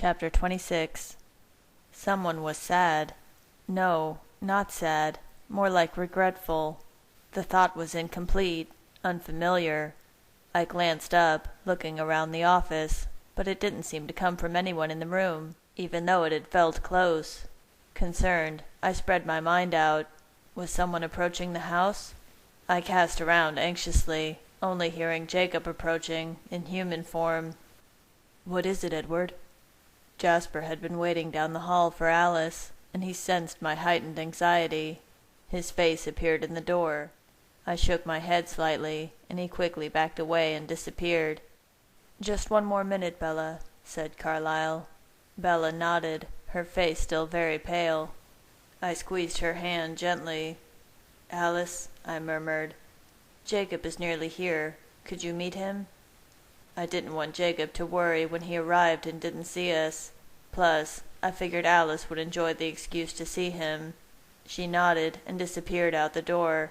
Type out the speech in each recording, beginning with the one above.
Chapter 26. Someone was sad. No, not sad. More like regretful. The thought was incomplete, unfamiliar. I glanced up, looking around the office, but it didn't seem to come from anyone in the room, even though it had felt close. Concerned, I spread my mind out. Was someone approaching the house? I cast around anxiously, only hearing Jacob approaching, in human form. "What is it, Edward?" Jasper had been waiting down the hall for Alice, and he sensed my heightened anxiety. His face appeared in the door. I shook my head slightly, and he quickly backed away and disappeared. "Just one more minute, Bella," said Carlyle. Bella nodded, her face still very pale. I squeezed her hand gently. "Alice," I murmured, "Jacob is nearly here. Could you meet him?" I didn't want Jacob to worry when he arrived and didn't see us. Plus, I figured Alice would enjoy the excuse to see him. She nodded and disappeared out the door.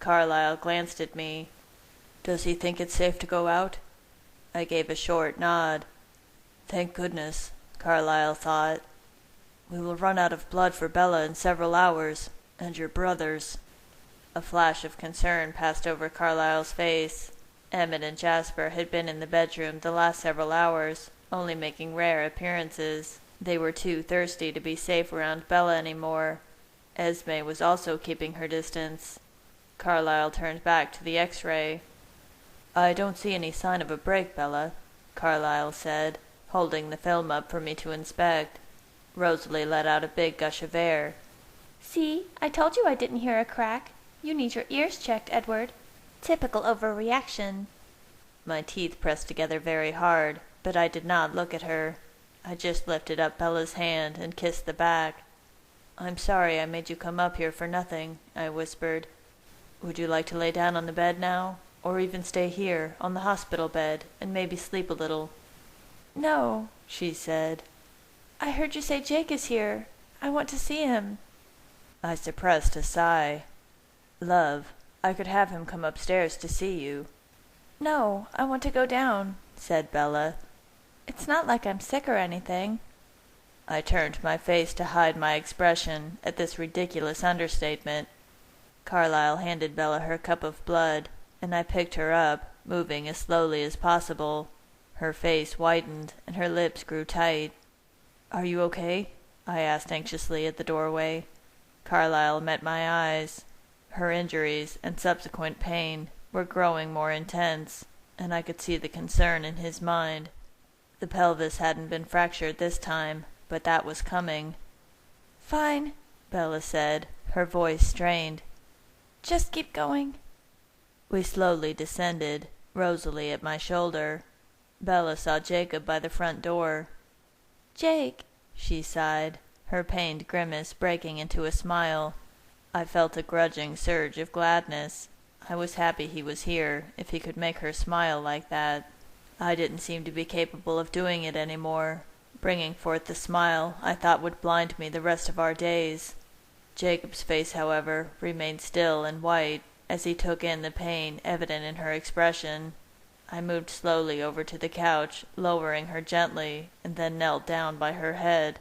Carlyle glanced at me. "Does he think it's safe to go out?" I gave a short nod. "Thank goodness," Carlyle thought. "We will run out of blood for Bella in several hours, and your brothers." A flash of concern passed over Carlyle's face. Emmett and Jasper had been in the bedroom the last several hours, only making rare appearances. They were too thirsty to be safe around Bella any more. Esme was also keeping her distance. Carlyle turned back to the X-ray. "I don't see any sign of a break, Bella," Carlyle said, holding the film up for me to inspect. Rosalie let out a big gush of air. "See, I told you I didn't hear a crack. You need your ears checked, Edward. Typical overreaction." My teeth pressed together very hard, but I did not look at her. I just lifted up Bella's hand and kissed the back. "I'm sorry I made you come up here for nothing," I whispered. "Would you like to lay down on the bed now? Or even stay here, on the hospital bed, and maybe sleep a little?" "No," she said. "I heard you say Jake is here. I want to see him." I suppressed a sigh. "Love, I could have him come upstairs to see you." "No, I want to go down," said Bella. "It's not like I'm sick or anything." I turned my face to hide my expression at this ridiculous understatement. Carlyle handed Bella her cup of blood, and I picked her up, moving as slowly as possible. Her face whitened, and her lips grew tight. "Are you okay?" I asked anxiously at the doorway. Carlyle met my eyes. Her injuries and subsequent pain were growing more intense, and I could see the concern in his mind. The pelvis hadn't been fractured this time, but that was coming. "Fine," Bella said, her voice strained. "Just keep going." We slowly descended, Rosalie at my shoulder. Bella saw Jacob by the front door. "Jake," she sighed, her pained grimace breaking into a smile. I felt a grudging surge of gladness. I was happy he was here, if he could make her smile like that. I didn't seem to be capable of doing it any more, bringing forth the smile I thought would blind me the rest of our days. Jacob's face, however, remained still and white, as he took in the pain evident in her expression. I moved slowly over to the couch, lowering her gently, and then knelt down by her head.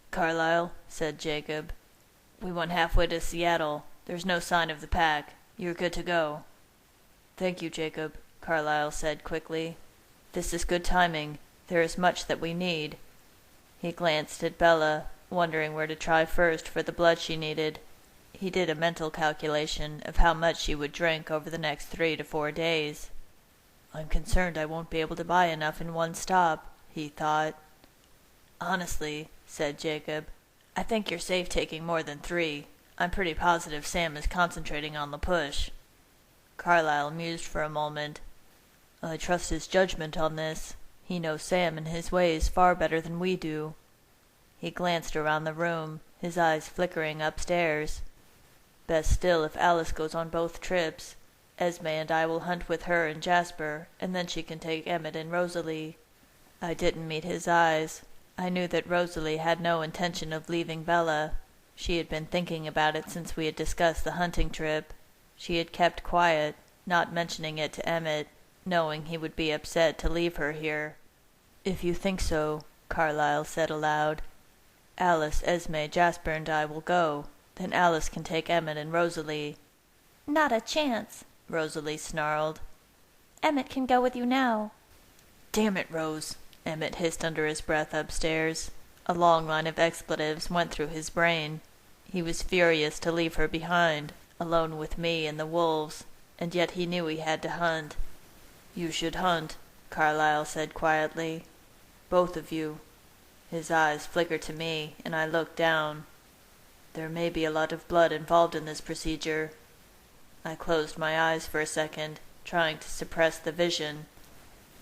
"Carlyle," said Jacob, "we went halfway to Seattle. There's no sign of the pack. You're good to go." "Thank you, Jacob," Carlyle said quickly. "This is good timing. There is much that we need." He glanced at Bella, wondering where to try first for the blood she needed. He did a mental calculation of how much she would drink over the next 3 to 4 days. "I'm concerned I won't be able to buy enough in one stop," he thought. "Honestly," said Jacob, "I think you're safe taking more than 3. I'm pretty positive Sam is concentrating on the push." Carlyle mused for a moment. "I trust his judgment on this. He knows Sam and his ways far better than we do." He glanced around the room, his eyes flickering upstairs. "Best still if Alice goes on both trips. Esme and I will hunt with her and Jasper, and then she can take Emmett and Rosalie." I didn't meet his eyes. I knew that Rosalie had no intention of leaving Bella. She had been thinking about it since we had discussed the hunting trip. She had kept quiet, not mentioning it to Emmett, knowing he would be upset to leave her here. "If you think so," Carlyle said aloud. Alice, Esme, Jasper, and I will go. Then Alice can take Emmett and Rosalie. Not a chance, Rosalie snarled. Emmett can go with you now. Damn it, Rose, Emmett hissed under his breath upstairs. A long line of expletives went through his brain. He was furious to leave her behind, alone with me and the wolves, and yet he knew he had to hunt. You should hunt, Carlyle said quietly. Both of you. His eyes flickered to me, and I looked down. There may be a lot of blood involved in this procedure. I closed my eyes for a second, trying to suppress the vision.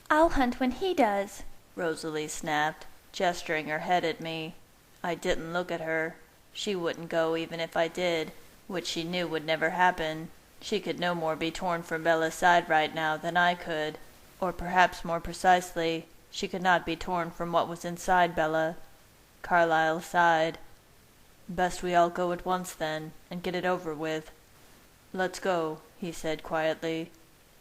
I'll hunt when he does, Rosalie snapped, gesturing her head at me. I didn't look at her. She wouldn't go even if I did, which she knew would never happen. She could no more be torn from Bella's side right now than I could. Or perhaps more precisely, she could not be torn from what was inside Bella. Carlyle sighed. Best we all go at once then, and get it over with. Let's go, he said quietly.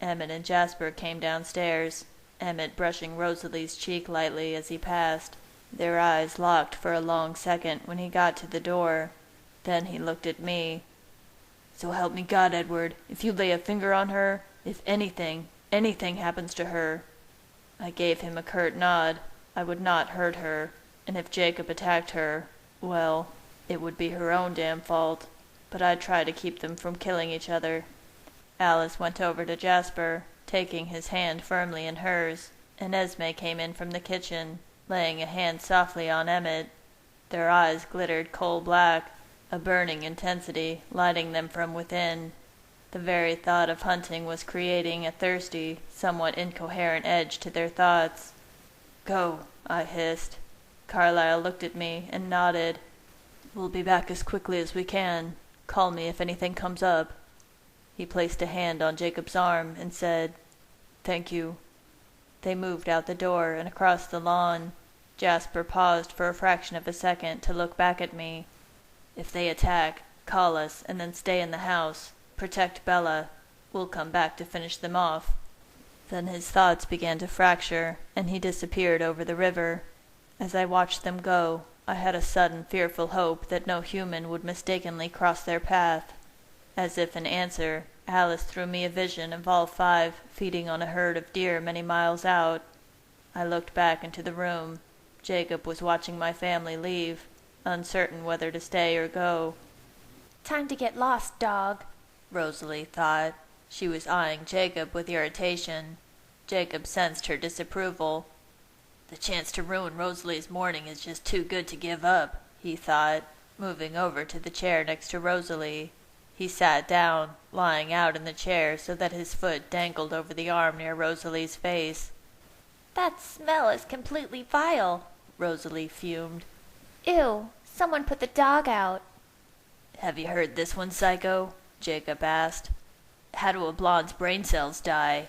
Emmett and Jasper came downstairs, Emmett brushing Rosalie's cheek lightly as he passed. Their eyes locked for a long second when he got to the door. Then he looked at me. So help me God, Edward, if you lay a finger on her, if anything happens to her. I gave him a curt nod. I would not hurt her, and if Jacob attacked her, well, it would be her own damn fault, but I'd try to keep them from killing each other. Alice went over to Jasper, taking his hand firmly in hers, and Esme came in from the kitchen, laying a hand softly on Emmett. Their eyes glittered coal-black, a burning intensity lighting them from within. The very thought of hunting was creating a thirsty, somewhat incoherent edge to their thoughts. Go, I hissed. Carlyle looked at me and nodded. We'll be back as quickly as we can. Call me if anything comes up. He placed a hand on Jacob's arm and said, Thank you. They moved out the door and across the lawn. Jasper paused for a fraction of a second to look back at me. If they attack, call us and then stay in the house. Protect Bella. We'll come back to finish them off. Then his thoughts began to fracture, and he disappeared over the river. As I watched them go, I had a sudden fearful hope that no human would mistakenly cross their path. As if in answer, Alice threw me a vision of all five feeding on a herd of deer many miles out. I looked back into the room. Jacob was watching my family leave, uncertain whether to stay or go. Time to get lost, dog, Rosalie thought. She was eyeing Jacob with irritation. Jacob sensed her disapproval. The chance to ruin Rosalie's morning is just too good to give up, he thought, moving over to the chair next to Rosalie. He sat down, lying out in the chair so that his foot dangled over the arm near Rosalie's face. That smell is completely vile, Rosalie fumed. Ew, someone put the dog out. Have you heard this one, Psycho? Jacob asked. How do a blonde's brain cells die?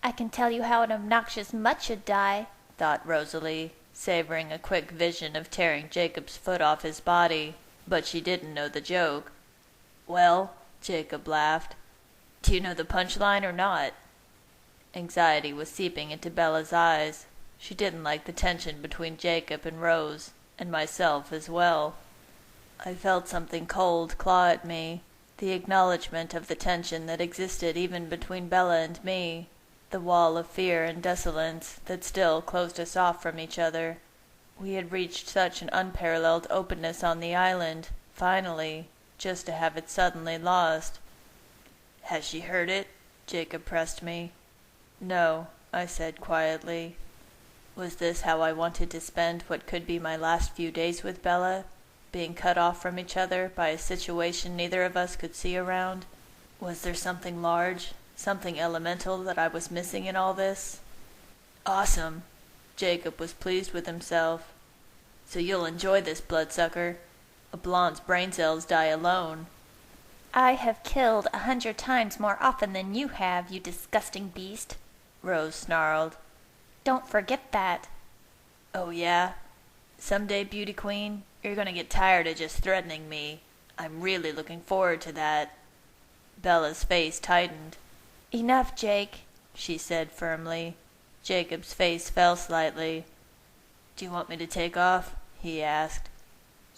I can tell you how an obnoxious mutt should die, thought Rosalie, savoring a quick vision of tearing Jacob's foot off his body, but she didn't know the joke. Well, Jacob laughed. Do you know the punchline or not? Anxiety was seeping into Bella's eyes. She didn't like the tension between Jacob and Rose, and myself as well. I felt something cold claw at me, the acknowledgment of the tension that existed even between Bella and me, the wall of fear and desolence that still closed us off from each other. We had reached such an unparalleled openness on the island, finally, just to have it suddenly lost. Has she heard it? Jacob pressed me. No, I said quietly. Was this how I wanted to spend what could be my last few days with Bella? Being cut off from each other by a situation neither of us could see around? Was there something large, something elemental that I was missing in all this? Awesome! Jacob was pleased with himself. So you'll enjoy this, bloodsucker. A blonde's brain cells die alone. I have killed 100 times more often than you have, you disgusting beast, Rose snarled. Don't forget that. Oh, yeah? Someday, beauty queen, you're going to get tired of just threatening me. I'm really looking forward to that. Bella's face tightened. Enough, Jake, she said firmly. Jacob's face fell slightly. "Do you want me to take off?" he asked.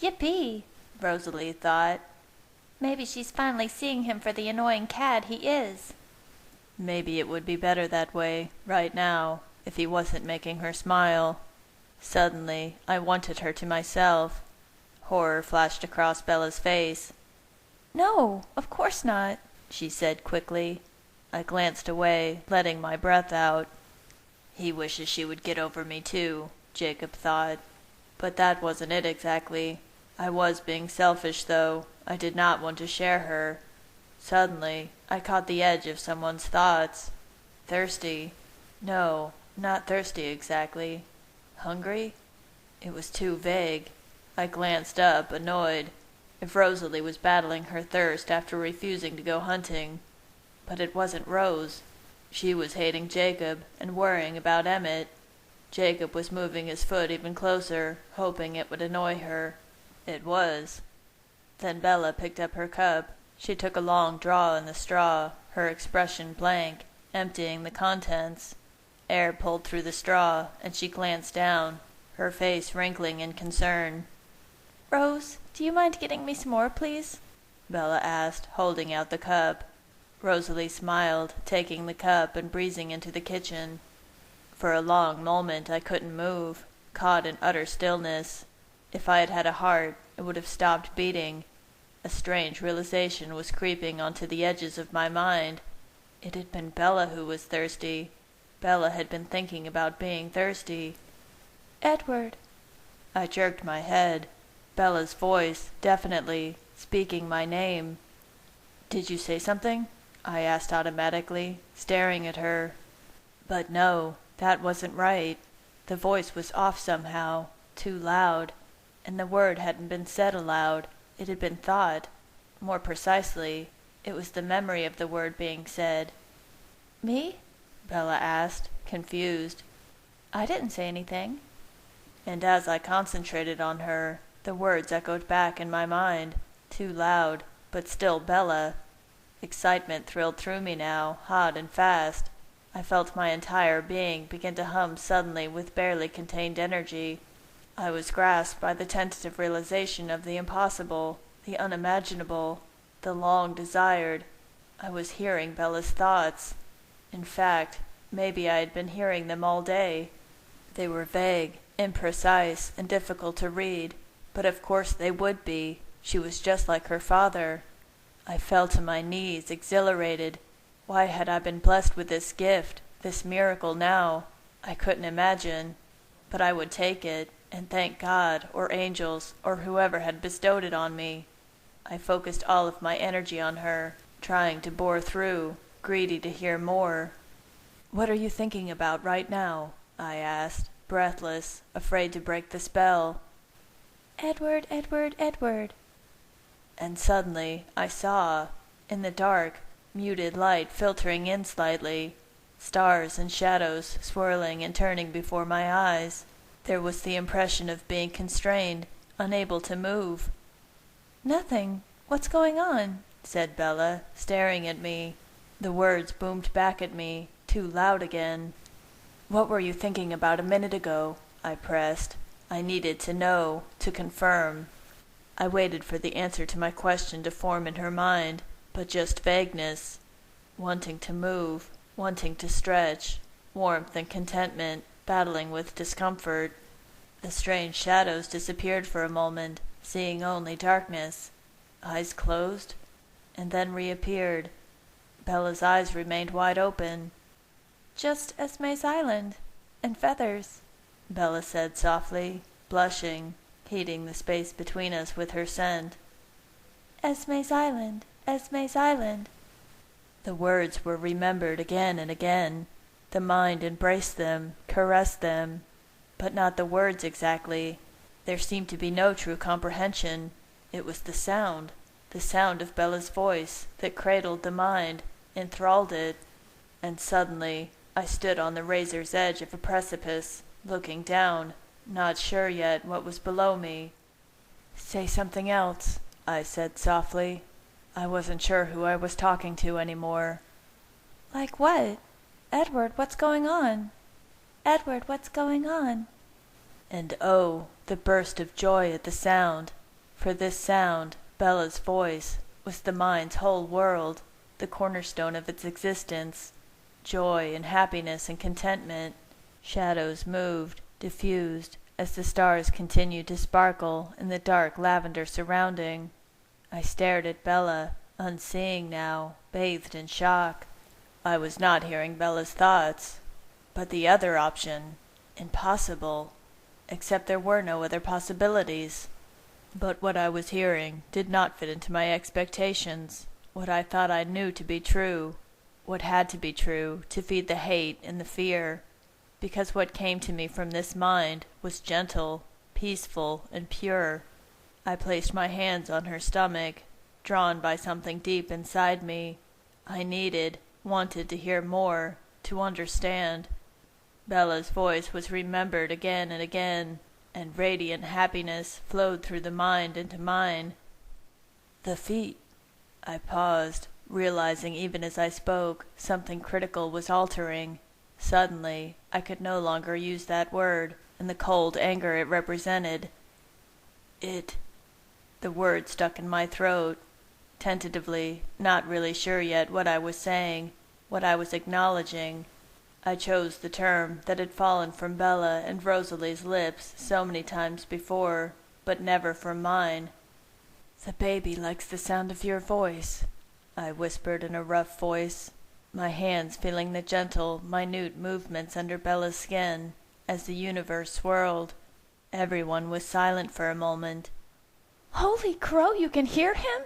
Yippee! Rosalie thought. Maybe she's finally seeing him for the annoying cad he is. Maybe it would be better that way, right now, if he wasn't making her smile. Suddenly, I wanted her to myself. Horror flashed across Bella's face. No, of course not, she said quickly. I glanced away, letting my breath out. He wishes she would get over me too, Jacob thought. But that wasn't it exactly. I was being selfish, though. I did not want to share her. Suddenly, I caught the edge of someone's thoughts. Thirsty? No, not thirsty exactly. Hungry? It was too vague. I glanced up, annoyed. If Rosalie was battling her thirst after refusing to go hunting. But it wasn't Rose. She was hating Jacob and worrying about Emmett. Jacob was moving his foot even closer, hoping it would annoy her. It was. Then Bella picked up her cup. She took a long draw in the straw, her expression blank, emptying the contents. Air pulled through the straw, and she glanced down, her face wrinkling in concern. Rose, do you mind getting me some more, please? Bella asked, holding out the cup. Rosalie smiled, taking the cup and breezing into the kitchen. For a long moment I couldn't move, caught in utter stillness. If I had had a heart, it would have stopped beating. A strange realization was creeping onto the edges of my mind. It had been Bella who was thirsty. Bella had been thinking about being thirsty. Edward. I jerked my head. Bella's voice, definitely, speaking my name. "Did you say something?" I asked automatically, staring at her. But no, that wasn't right. The voice was off somehow, too loud, and the word hadn't been said aloud. It had been thought. More precisely, it was the memory of the word being said. Me? Bella asked, confused. I didn't say anything. And as I concentrated on her, the words echoed back in my mind, too loud, but still Bella. Excitement thrilled through me now, hot and fast. I felt my entire being begin to hum suddenly with barely contained energy. I was grasped by the tentative realization of the impossible, the unimaginable, the long-desired. I was hearing Bella's thoughts. In fact, maybe I had been hearing them all day. They were vague, imprecise, and difficult to read, but of course they would be. She was just like her father. I fell to my knees, exhilarated. Why had I been blessed with this gift, this miracle now? I couldn't imagine, but I would take it, and thank God, or angels, or whoever had bestowed it on me. I focused all of my energy on her, trying to bore through, greedy to hear more. "What are you thinking about right now?" I asked, breathless, afraid to break the spell. Edward, Edward, Edward. And suddenly I saw, in the dark, muted light filtering in slightly, stars and shadows swirling and turning before my eyes. There was the impression of being constrained, unable to move. "Nothing. What's going on?" said Bella, staring at me. The words boomed back at me, too loud again. "What were you thinking about a minute ago?" I pressed. I needed to know, to confirm. I waited for the answer to my question to form in her mind, but just vagueness. Wanting to move, wanting to stretch, warmth and contentment, battling with discomfort. The strange shadows disappeared for a moment, seeing only darkness. Eyes closed, and then reappeared. Bella's eyes remained wide open. "Just Esme's Island, and feathers," Bella said softly, blushing, heating the space between us with her scent. "Esme's Island, Esme's Island." The words were remembered again and again. The mind embraced them, caressed them, but not the words exactly. There seemed to be no true comprehension. It was the sound of Bella's voice, that cradled the mind, enthralled it. And suddenly I stood on the razor's edge of a precipice, looking down, not sure yet what was below me. "Say something else," I said softly. I wasn't sure who I was talking to anymore. "Like what? Edward, what's going on? Edward, what's going on?" And oh, the burst of joy at the sound! For this sound, Bella's voice, was the mind's whole world, the cornerstone of its existence. Joy and happiness and contentment. Shadows moved, diffused, as the stars continued to sparkle in the dark lavender surrounding. I stared at Bella, unseeing now, bathed in shock. I was not hearing Bella's thoughts. But the other option, impossible. Except there were no other possibilities. But what I was hearing did not fit into my expectations. What I thought I knew to be true. What had to be true to feed the hate and the fear. Because what came to me from this mind was gentle, peaceful, and pure. I placed my hands on her stomach, drawn by something deep inside me. I wanted to hear more, to understand. Bella's voice was remembered again and again, and radiant happiness flowed through the mind into mine. The feet. I paused, realizing even as I spoke something critical was altering. Suddenly, I could no longer use that word, and the cold anger it represented. The word stuck in my throat, tentatively, not really sure yet what I was saying, what I was acknowledging. I chose the term that had fallen from Bella and Rosalie's lips so many times before, but never from mine. "The baby likes the sound of your voice," I whispered in a rough voice, my hands feeling the gentle, minute movements under Bella's skin as the universe swirled. Everyone was silent for a moment. "Holy crow, you can hear him?"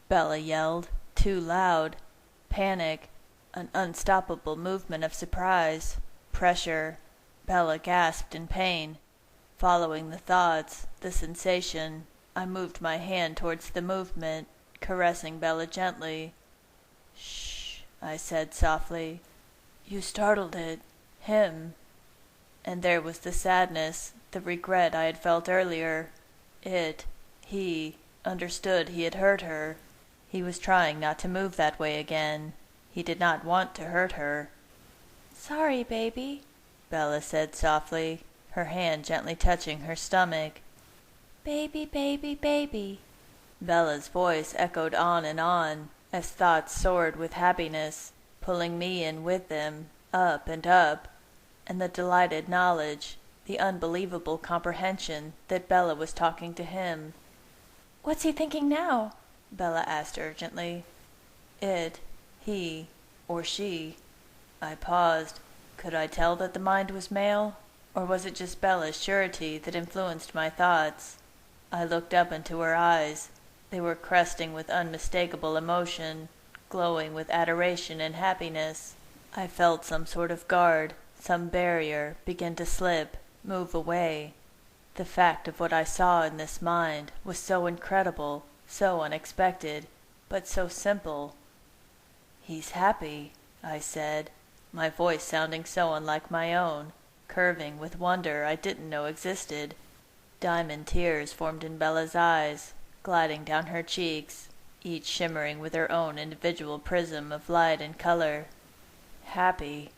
Bella yelled, too loud. Panic, an unstoppable movement of surprise, pressure. Bella gasped in pain. Following the thoughts, the sensation, I moved my hand towards the movement, caressing Bella gently. "Shh," I said softly. "You startled him." And there was the sadness, the regret I had felt earlier. He understood he had hurt her. He was trying not to move that way again. He did not want to hurt her. "Sorry, baby," Bella said softly, her hand gently touching her stomach. "Baby, baby, baby." Bella's voice echoed on, as thoughts soared with happiness, pulling me in with them, up and up, and the delighted knowledge, the unbelievable comprehension that Bella was talking to him. "What's he thinking now?" Bella asked urgently. He, or she. I paused. Could I tell that the mind was male? Or was it just Bella's surety that influenced my thoughts? I looked up into her eyes. They were cresting with unmistakable emotion, glowing with adoration and happiness. I felt some sort of guard, some barrier, begin to slip, move away. The fact of what I saw in this mind was so incredible, so unexpected, but so simple. "He's happy," I said, my voice sounding so unlike my own, curving with wonder I didn't know existed. Diamond tears formed in Bella's eyes, gliding down her cheeks, each shimmering with her own individual prism of light and color. Happy.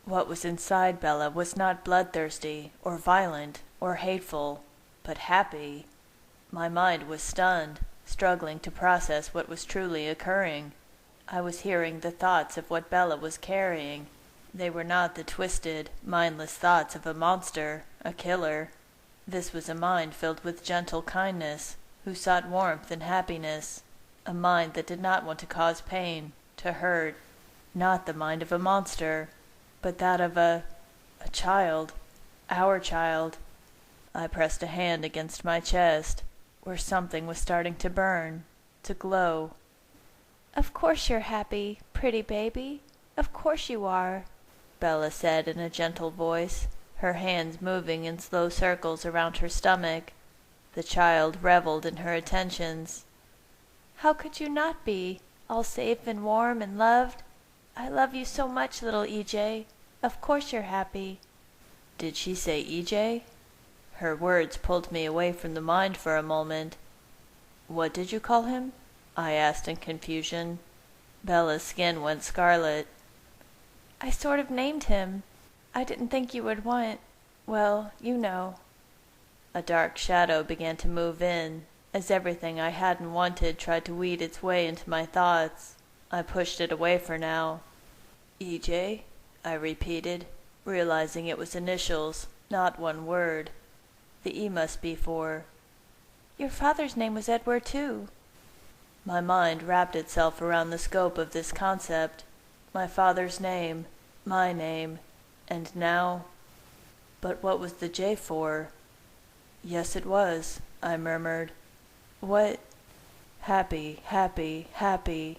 What was inside Bella was not bloodthirsty, or violent, or hateful, but happy. My mind was stunned, struggling to process what was truly occurring. I was hearing the thoughts of what Bella was carrying. They were not the twisted, mindless thoughts of a monster, a killer. This was a mind filled with gentle kindness, who sought warmth and happiness, a mind that did not want to cause pain, to hurt. Not the mind of a monster, but that of a child, our child. I pressed a hand against my chest, where something was starting to burn, to glow. "Of course you're happy, pretty baby. Of course you are," Bella said in a gentle voice, her hands moving in slow circles around her stomach. The child reveled in her attentions. "How could you not be, all safe and warm and loved? I love you so much, little EJ. Of course you're happy." Did she say EJ? Her words pulled me away from the mind for a moment. "What did you call him?" I asked in confusion. Bella's skin went scarlet. "I sort of named him. I didn't think you would want, well, you know." A dark shadow began to move in, as everything I hadn't wanted tried to weed its way into my thoughts. I pushed it away for now. "EJ?" I repeated, realizing it was initials, not one word. The E must be for... Your father's name was Edward, too. My mind wrapped itself around the scope of this concept. My father's name, my name, and now... But what was the J for? Yes, it was, I murmured. What? Happy, happy, happy.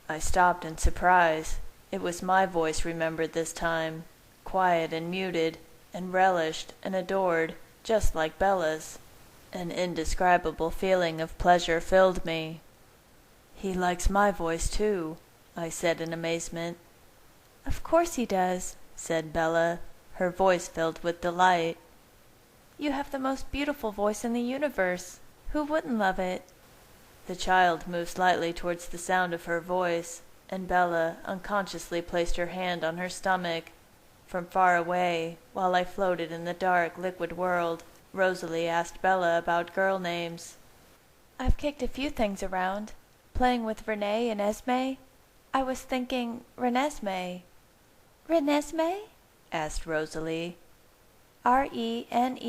I stopped in surprise. It was my voice remembered this time, quiet and muted, and relished and adored, just like Bella's. An indescribable feeling of pleasure filled me. "He likes my voice, too," I said in amazement. "Of course he does," said Bella, her voice filled with delight. "You have the most beautiful voice in the universe. Who wouldn't love it?" The child moved slightly towards the sound of her voice, and Bella unconsciously placed her hand on her stomach. From far away, while I floated in the dark, liquid world, Rosalie asked Bella about girl names. "I've kicked a few things around, playing with Renee and Esme. I was thinking Renesmee." "Renesmee?" asked Rosalie. Renesmee.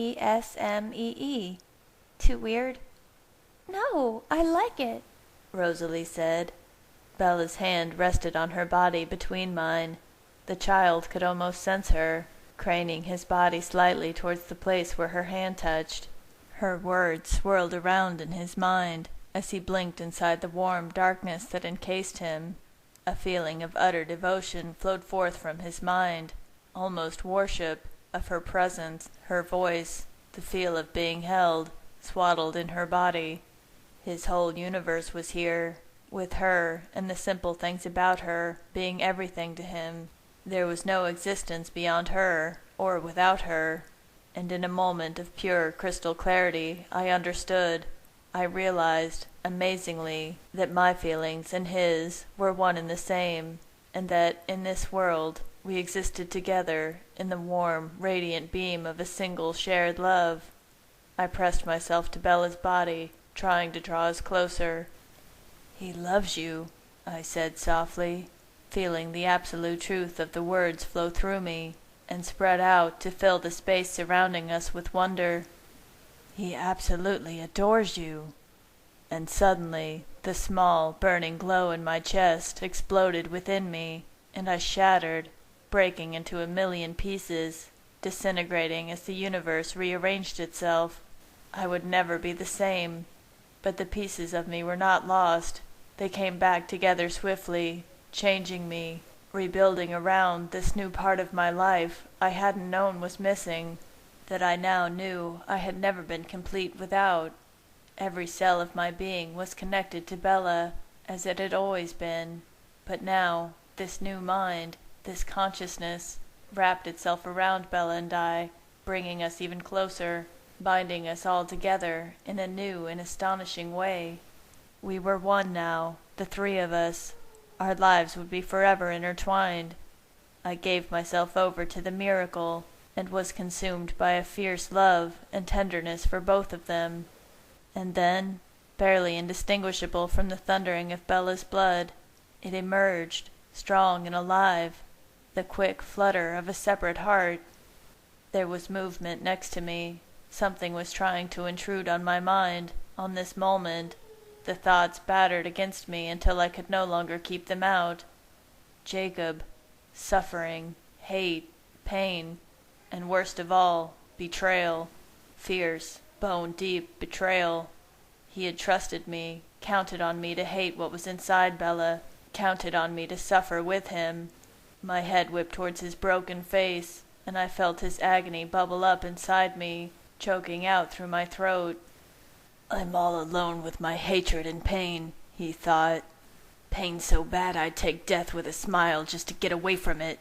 Too weird?" "No, I like it," Rosalie said. Bella's hand rested on her body between mine. The child could almost sense her, craning his body slightly towards the place where her hand touched. Her words swirled around in his mind as he blinked inside the warm darkness that encased him. A feeling of utter devotion flowed forth from his mind, almost worship, of her presence, her voice, the feel of being held, swaddled in her body. His whole universe was here, with her and the simple things about her being everything to him. There was no existence beyond her, or without her, and in a moment of pure crystal clarity I understood. I realized, amazingly, that my feelings and his were one and the same, and that in this world we existed together in the warm, radiant beam of a single shared love. I pressed myself to Bella's body, trying to draw us closer. "He loves you," I said softly, feeling the absolute truth of the words flow through me and spread out to fill the space surrounding us with wonder. "He absolutely adores you." And suddenly the small, burning glow in my chest exploded within me, and I shattered, breaking into a million pieces, disintegrating as the universe rearranged itself. I would never be the same, but the pieces of me were not lost. They came back together swiftly, changing me, rebuilding around this new part of my life I hadn't known was missing, that I now knew I had never been complete without. Every cell of my being was connected to Bella, as it had always been, but now this new mind, this consciousness, wrapped itself around Bella and I, bringing us even closer, binding us all together in a new and astonishing way. We were one now, the three of us. Our lives would be forever intertwined. I gave myself over to the miracle, and was consumed by a fierce love and tenderness for both of them. And then, barely indistinguishable from the thundering of Bella's blood, it emerged, strong and alive, the quick flutter of a separate heart. There was movement next to me. Something was trying to intrude on my mind, on this moment. The thoughts battered against me until I could no longer keep them out. Jacob, suffering, hate, pain, and worst of all, betrayal. Fierce, bone-deep betrayal. He had trusted me, counted on me to hate what was inside Bella, counted on me to suffer with him. My head whipped towards his broken face, and I felt his agony bubble up inside me, choking out through my throat. "I'm all alone with my hatred and pain," he thought. "Pain so bad I'd take death with a smile just to get away from it."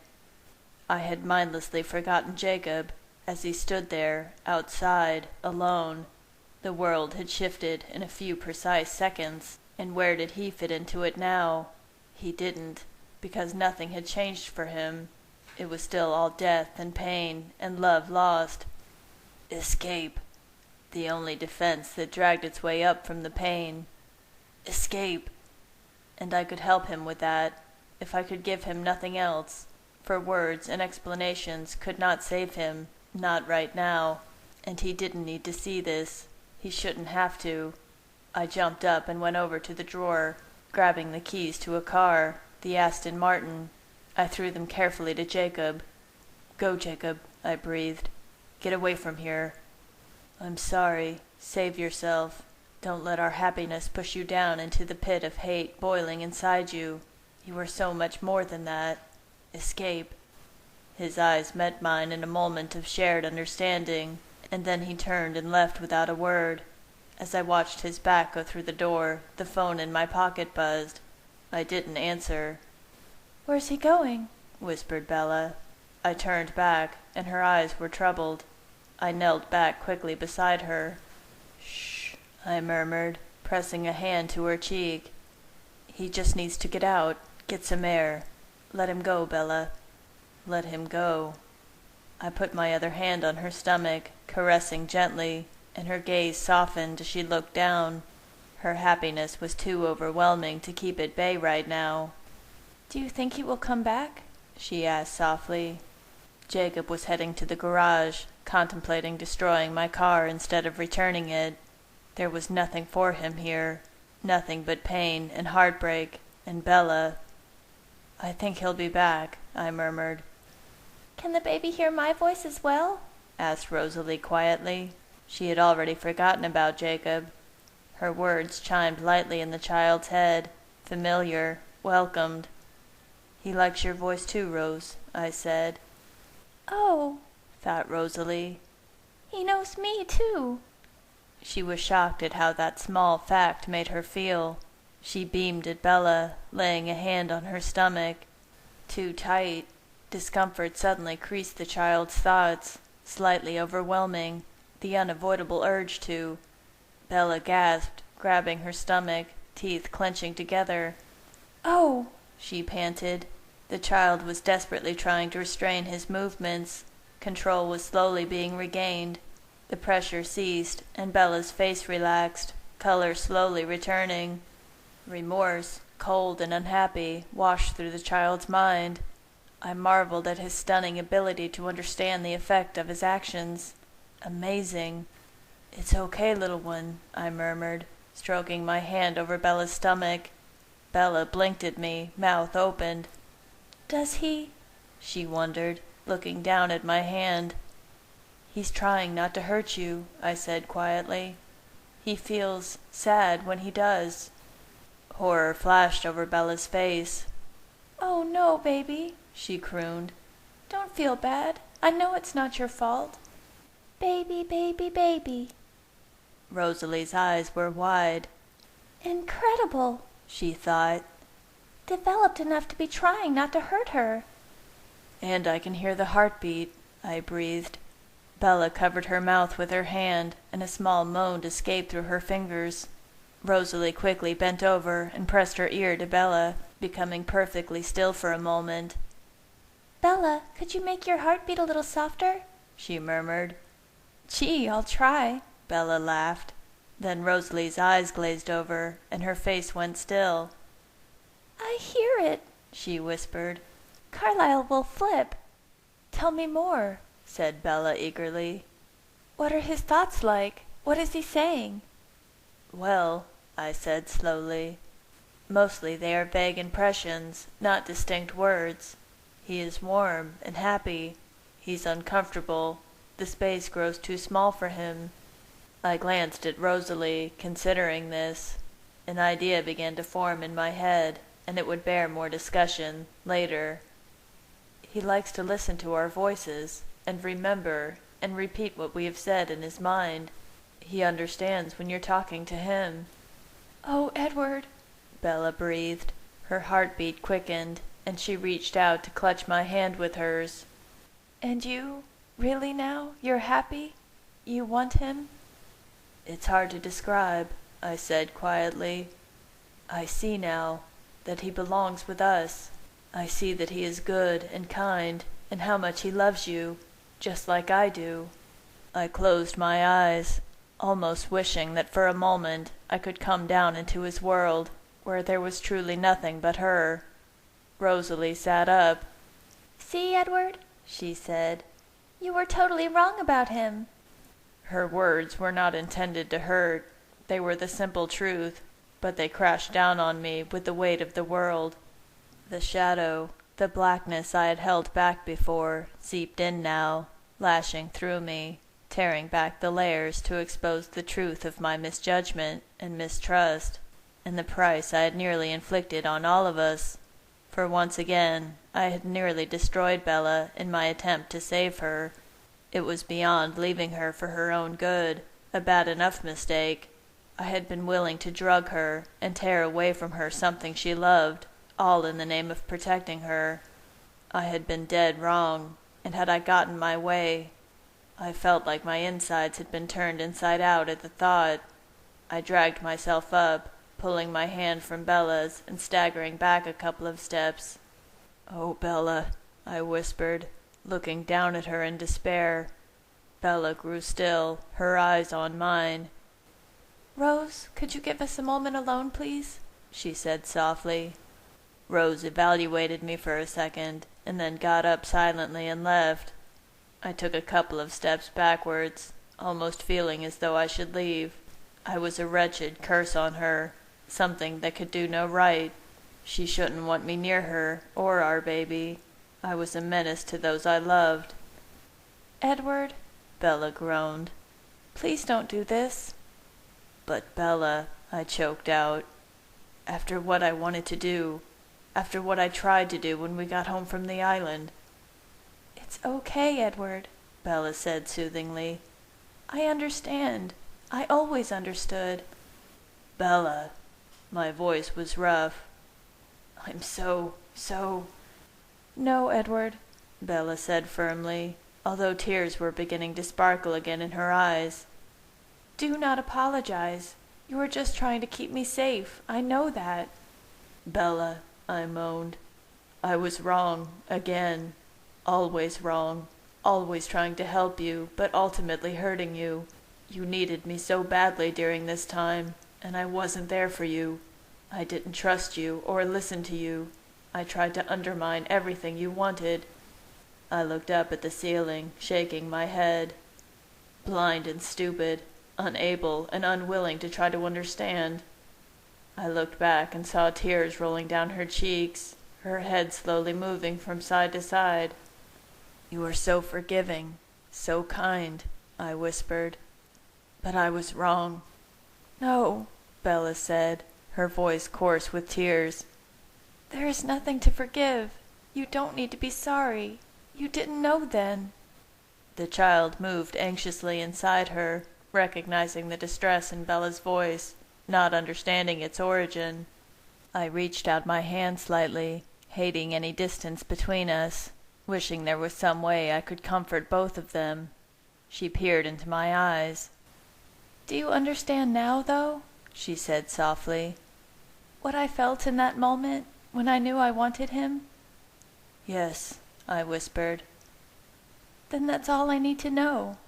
I had mindlessly forgotten Jacob, as he stood there, outside, alone. The world had shifted in a few precise seconds, and where did he fit into it now? He didn't, because nothing had changed for him. It was still all death and pain and love lost. "Escape," the only defense that dragged its way up from the pain. Escape! And I could help him with that, if I could give him nothing else, for words and explanations could not save him, not right now, and he didn't need to see this. He shouldn't have to. I jumped up and went over to the drawer, grabbing the keys to a car, the Aston Martin. I threw them carefully to Jacob. "Go, Jacob," I breathed. "Get away from here." "I'm sorry. Save yourself. Don't let our happiness push you down into the pit of hate boiling inside you. You are so much more than that. Escape." His eyes met mine in a moment of shared understanding, and then he turned and left without a word. As I watched his back go through the door, the phone in my pocket buzzed. I didn't answer. "Where's he going?" whispered Bella. I turned back, and her eyes were troubled. I knelt back quickly beside her. "Shh," I murmured, pressing a hand to her cheek. "He just needs to get out, get some air. Let him go, Bella. Let him go." I put my other hand on her stomach, caressing gently, and her gaze softened as she looked down. Her happiness was too overwhelming to keep at bay right now. "Do you think he will come back?" she asked softly. Jacob was heading to the garage, contemplating destroying my car instead of returning it. There was nothing for him here, nothing but pain and heartbreak, and Bella. "I think he'll be back," I murmured. "Can the baby hear my voice as well?" asked Rosalie quietly. She had already forgotten about Jacob. Her words chimed lightly in the child's head, familiar, welcomed. "He likes your voice too, Rose," I said. "Oh," thought Rosalie. "he knows me too." She was shocked at how that small fact made her feel. She beamed at Bella, laying a hand on her stomach. Too tight. Discomfort suddenly creased the child's thoughts, slightly overwhelming, the unavoidable urge to. Bella gasped, grabbing her stomach, teeth clenching together. "Oh," she panted. The child was desperately trying to restrain his movements. Control was slowly being regained. The pressure ceased, and Bella's face relaxed, color slowly returning. Remorse, cold and unhappy, washed through the child's mind. I marveled at his stunning ability to understand the effect of his actions. Amazing. "It's okay, little one," I murmured, stroking my hand over Bella's stomach. Bella blinked at me, mouth opened. "Does he?" she wondered, looking down at my hand. "He's trying not to hurt you," I said quietly. "He feels sad when he does." Horror flashed over Bella's face. "Oh no, baby," she crooned. "Don't feel bad. I know it's not your fault." "Baby, baby, baby." Rosalie's eyes were wide. "Incredible," she thought. "Developed enough to be trying not to hurt her." "And I can hear the heartbeat," I breathed. Bella covered her mouth with her hand, and a small moan escaped through her fingers. Rosalie quickly bent over and pressed her ear to Bella, becoming perfectly still for a moment. "Bella, could you make your heart beat a little softer?" she murmured. "Gee, I'll try," Bella laughed. Then Rosalie's eyes glazed over, and her face went still. "I hear it," she whispered. "Carlyle will flip." "Tell me more," said Bella eagerly. "What are his thoughts like? What is he saying?" "Well," I said slowly, "mostly they are vague impressions, not distinct words. He is warm and happy. He's uncomfortable. The space grows too small for him." I glanced at Rosalie, considering this. An idea began to form in my head, and it would bear more discussion later. "He likes to listen to our voices, and remember, and repeat what we have said in his mind. He understands when you're talking to him." "Oh, Edward," Bella breathed. Her heartbeat quickened, and she reached out to clutch my hand with hers. "And you? Really now? You're happy? You want him?" "It's hard to describe," I said quietly. "I see now that he belongs with us. I see that he is good and kind, and how much he loves you, just like I do." I closed my eyes. almost wishing that for a moment I could come down into his world, where there was truly nothing but her. Rosalie sat up. "See, Edward," she said, "you were totally wrong about him." Her words were not intended to hurt. They were the simple truth, but they crashed down on me with the weight of the world. The shadow, the blackness I had held back before, seeped in now, lashing through me, tearing back the layers to expose the truth of my misjudgment and mistrust, and the price I had nearly inflicted on all of us. For once again I had nearly destroyed Bella in my attempt to save her. It was beyond leaving her for her own good, a bad enough mistake. I had been willing to drug her and tear away from her something she loved, all in the name of protecting her. I had been dead wrong, and had I gotten my way, I felt like my insides had been turned inside out at the thought. I dragged myself up, pulling my hand from Bella's and staggering back a couple of steps. "Oh, Bella," I whispered, looking down at her in despair. Bella grew still, her eyes on mine. "Rose, could you give us a moment alone, please?" she said softly. Rose evaluated me for a second, and then got up silently and left. I took a couple of steps backwards, almost feeling as though I should leave. I was a wretched curse on her, something that could do no right. She shouldn't want me near her, or our baby. I was a menace to those I loved. "Edward," Bella groaned. "please don't do this." "But Bella," I choked out, "after what I wanted to do, after what I tried to do when we got home from the island." "It's okay, Edward," Bella said soothingly. "I understand. I always understood." "Bella," my voice was rough. "I'm so... "No, Edward," Bella said firmly, although tears were beginning to sparkle again in her eyes. "Do not apologize. You are just trying to keep me safe. I know that." "Bella," I moaned, "I was wrong, again. Always wrong. Always trying to help you, but ultimately hurting you. You needed me so badly during this time, and I wasn't there for you. I didn't trust you or listen to you. I tried to undermine everything you wanted." I looked up at the ceiling, shaking my head. Blind and stupid, unable and unwilling to try to understand. I looked back and saw tears rolling down her cheeks, her head slowly moving from side to side. "You are so forgiving, so kind," I whispered. "But I was wrong." "No," Bella said, her voice coarse with tears. "There is nothing to forgive. You don't need to be sorry. You didn't know then." The child moved anxiously inside her, recognizing the distress in Bella's voice, not understanding its origin. I reached out my hand slightly, hating any distance between us, wishing there was some way I could comfort both of them. She peered into my eyes. "Do you understand now, though?" she said softly. "What I felt in that moment, when I knew I wanted him?" "Yes," I whispered. "Then that's all I need to know."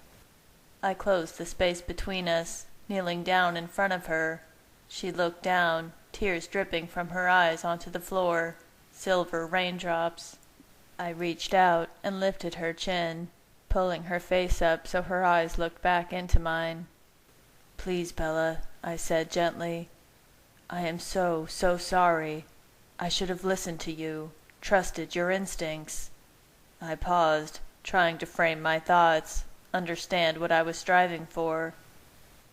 I closed the space between us, kneeling down in front of her. She looked down, tears dripping from her eyes onto the floor, silver raindrops. I reached out and lifted her chin, pulling her face up so her eyes looked back into mine. "Please, Bella," I said gently. "I am so sorry. I should have listened to you, trusted your instincts." I paused, trying to frame my thoughts, understand what I was striving for.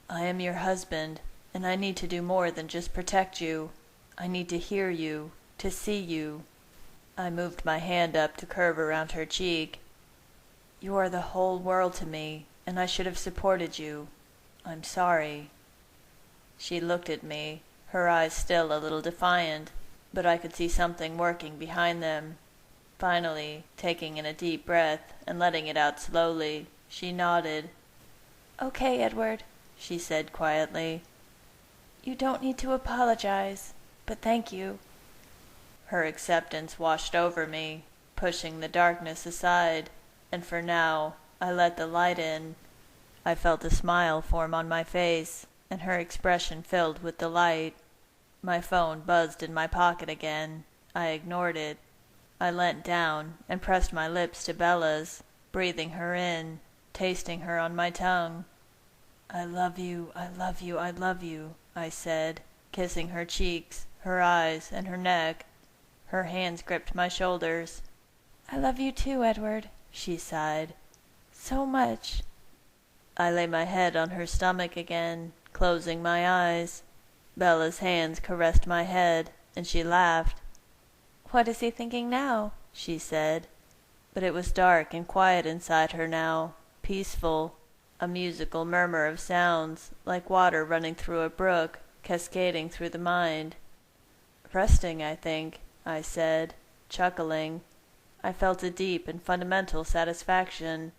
"I am your husband, and I need to do more than just protect you. I need to hear you, to see you." I moved my hand up to curve around her cheek. "You are the whole world to me, and I should have supported you. I'm sorry." She looked at me, her eyes still a little defiant, but I could see something working behind them. Finally, taking in a deep breath and letting it out slowly, she nodded. "Okay, Edward," she said quietly. "You don't need to apologize, but thank you." Her acceptance washed over me, pushing the darkness aside, and for now I let the light in. I felt a smile form on my face, and her expression filled with delight. My phone buzzed in my pocket again. I ignored it. I leant down and pressed my lips to Bella's, breathing her in, tasting her on my tongue. "I love you, I love you, I love you," I said, kissing her cheeks, her eyes, and her neck. Her hands gripped my shoulders. "I love you too, Edward," she sighed. "So much." I lay my head on her stomach again, closing my eyes. Bella's hands caressed my head, and she laughed. "What is he thinking now?" she said. But it was dark and quiet inside her now, peaceful, a musical murmur of sounds, like water running through a brook, cascading through the mind. "Resting, I think," I said, chuckling. I felt a deep and fundamental satisfaction.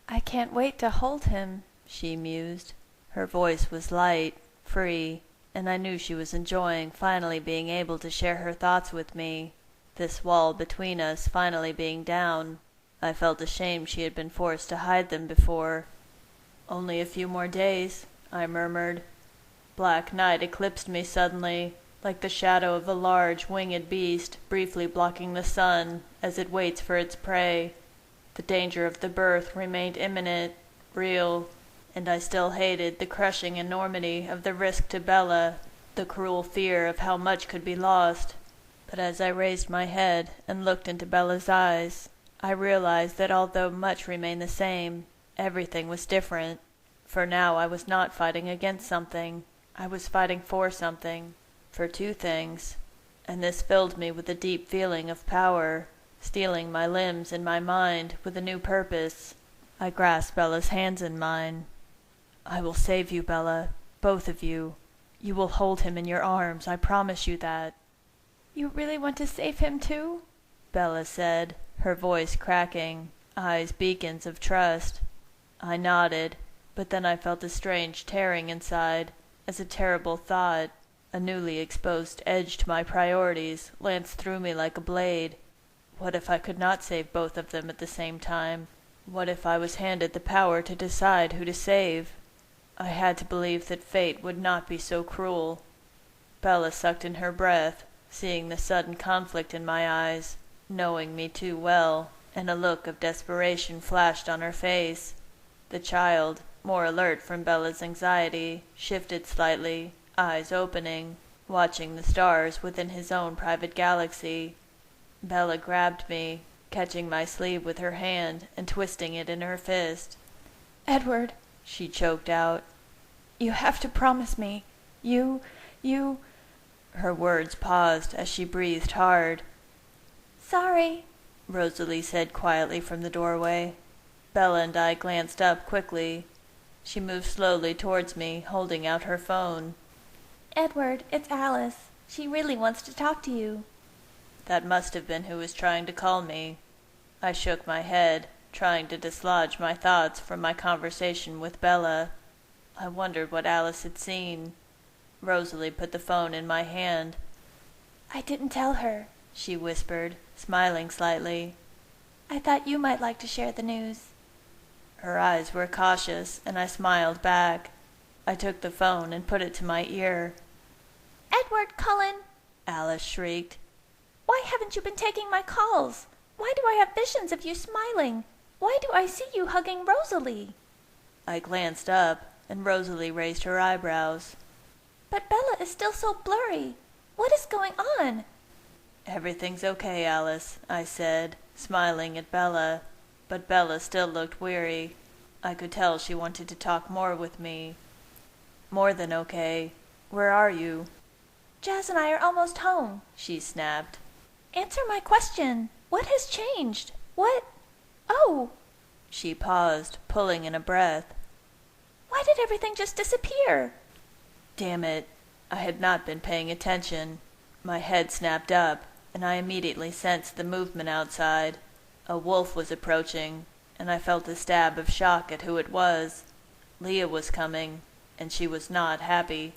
"I can't wait to hold him," she mused. Her voice was light, free, and I knew she was enjoying finally being able to share her thoughts with me, this wall between us finally being down. I felt ashamed she had been forced to hide them before. "Only a few more days," I murmured. Black night eclipsed me suddenly, like the shadow of a large, winged beast briefly blocking the sun as it waits for its prey. The danger of the birth remained imminent, real, and I still hated the crushing enormity of the risk to Bella, the cruel fear of how much could be lost. But as I raised my head and looked into Bella's eyes, I realized that although much remained the same, everything was different. For now I was not fighting against something. I was fighting for something, for two things, and this filled me with a deep feeling of power, stealing my limbs and my mind with a new purpose. I grasped Bella's hands in mine. "I will save you, Bella, both of you. You will hold him in your arms, I promise you that." "You really want to save him too?" Bella said, her voice cracking, eyes beacons of trust. I nodded, but then I felt a strange tearing inside, as a terrible thought, a newly exposed edge to my priorities, lanced through me like a blade. What if I could not save both of them at the same time? What if I was handed the power to decide who to save? I had to believe that fate would not be so cruel. Bella sucked in her breath, seeing the sudden conflict in my eyes, knowing me too well, and a look of desperation flashed on her face. The child, more alert from Bella's anxiety, shifted slightly, eyes opening, watching the stars within his own private galaxy. Bella grabbed me, catching my sleeve with her hand and twisting it in her fist. "Edward," she choked out. "You have to promise me. You... Her words paused as she breathed hard. "Sorry," Rosalie said quietly from the doorway. Bella and I glanced up quickly. She moved slowly towards me, holding out her phone. "Edward, it's Alice. She really wants to talk to you." That must have been who was trying to call me. I shook my head, trying to dislodge my thoughts from my conversation with Bella. I wondered what Alice had seen. Rosalie put the phone in my hand. "I didn't tell her," she whispered, smiling slightly. "I thought you might like to share the news." Her eyes were cautious, and I smiled back. I took the phone and put it to my ear. "Edward Cullen!" Alice shrieked. "Why haven't you been taking my calls? Why do I have visions of you smiling? Why do I see you hugging Rosalie?" I glanced up, and Rosalie raised her eyebrows. "But Bella is still so blurry. What is going on?" "Everything's okay, Alice," I said, smiling at Bella. But Bella still looked weary. I could tell she wanted to talk more with me. "More than okay. Where are you?" "Jazz and I are almost home," she snapped. "Answer my question. What has changed? What... Oh!" She paused, pulling in a breath. "Why did everything just disappear?" Damn it. I had not been paying attention. My head snapped up, and I immediately sensed the movement outside. A wolf was approaching, and I felt a stab of shock at who it was. Leah was coming, and she was not happy.